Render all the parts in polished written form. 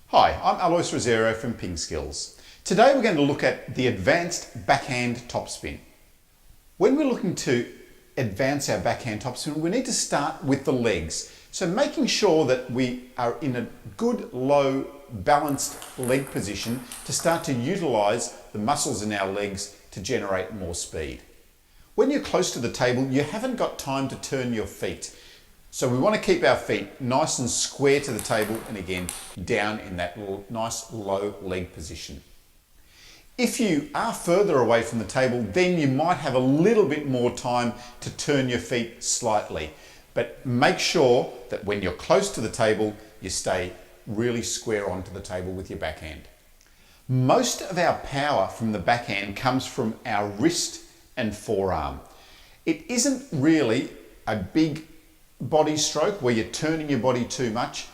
Hi, I'm Alois Rosero from PingSkills. Today we're going to look at the advanced backhand topspin. When we're looking to advance our backhand topspin, we need to start with the legs. So making sure that we are in a good, low, balanced leg position to start to utilize the muscles in our legs to generate more speed. When you're close to the table, you haven't got time to turn your feet. So we want to keep our feet nice and square to the table and again, down in that nice low leg position. If you are further away from the table, then you might have a little bit more time to turn your feet slightly. But make sure that when you're close to the table, you stay really square onto the table with your backhand. Most of our power from the backhand comes from our wrist and forearm. It isn't really a big body stroke where you're turning your body too much.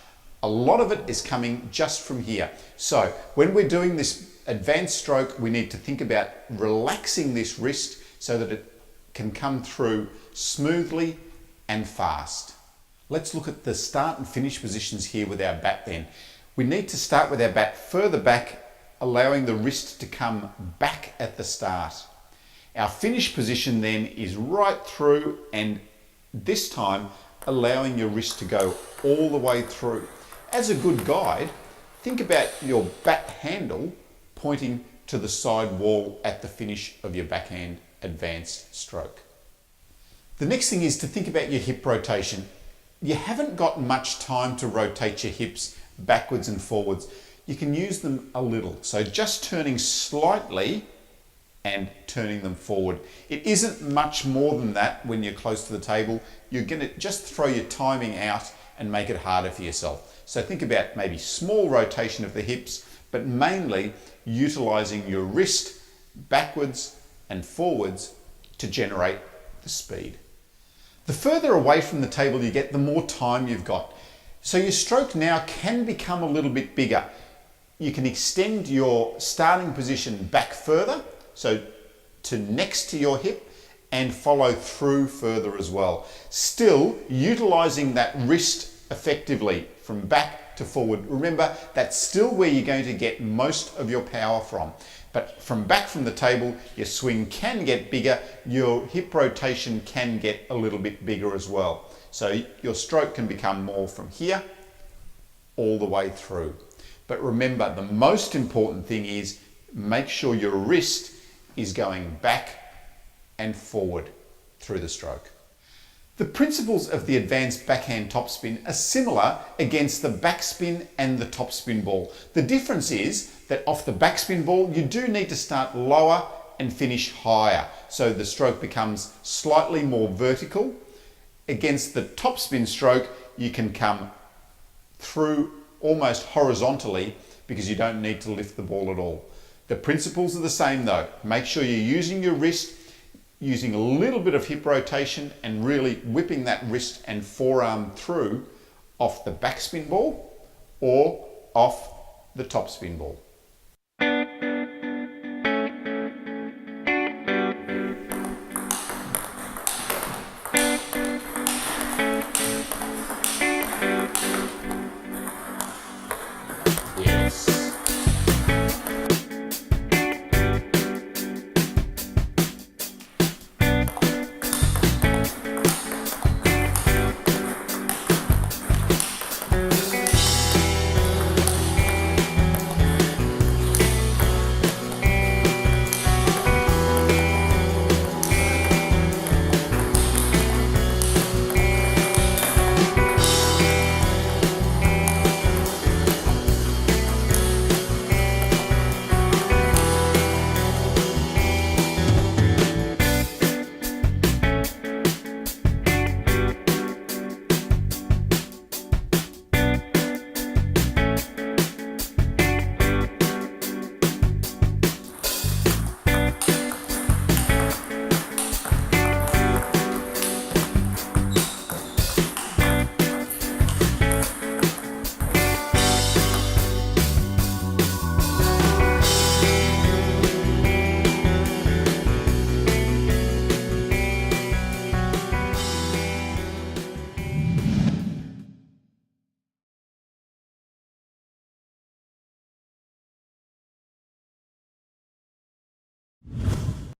A lot of it is coming just from here. So when we're doing this advanced stroke, we need to think about relaxing this wrist so that it can come through smoothly and fast. Let's look at the start and finish positions here with our bat then. We need to start with our bat further back, allowing the wrist to come back at the start. Our finish position then is right through, and this time allowing your wrist to go all the way through. As a good guide, think about your bat handle pointing to the side wall at the finish of your backhand advanced stroke. The next thing is to think about your hip rotation. You haven't got much time to rotate your hips backwards and forwards. You can use them a little. So just turning slightly and turning them forward. It isn't much more than that when you're close to the table. You're going to just throw your timing out and make it harder for yourself. So think about maybe small rotation of the hips, but mainly utilizing your wrist backwards and forwards to generate the speed. The further away from the table you get, the more time you've got. So your stroke now can become a little bit bigger. You can extend your starting position back further, so to next to your hip, and follow through further as well. Still utilizing that wrist effectively from back to forward. Remember, that's still where you're going to get most of your power from. But from back from the table, your swing can get bigger, your hip rotation can get a little bit bigger as well. So your stroke can become more from here all the way through. But remember, the most important thing is make sure your wrist is going back and forward through the stroke. The principles of the advanced backhand topspin are similar against the backspin and the topspin ball. The difference is that off the backspin ball, you do need to start lower and finish higher. So the stroke becomes slightly more vertical. Against the topspin stroke, you can come through almost horizontally because you don't need to lift the ball at all. The principles are the same though. Make sure you're using your wrist, using a little bit of hip rotation and really whipping that wrist and forearm through off the backspin ball or off the topspin ball.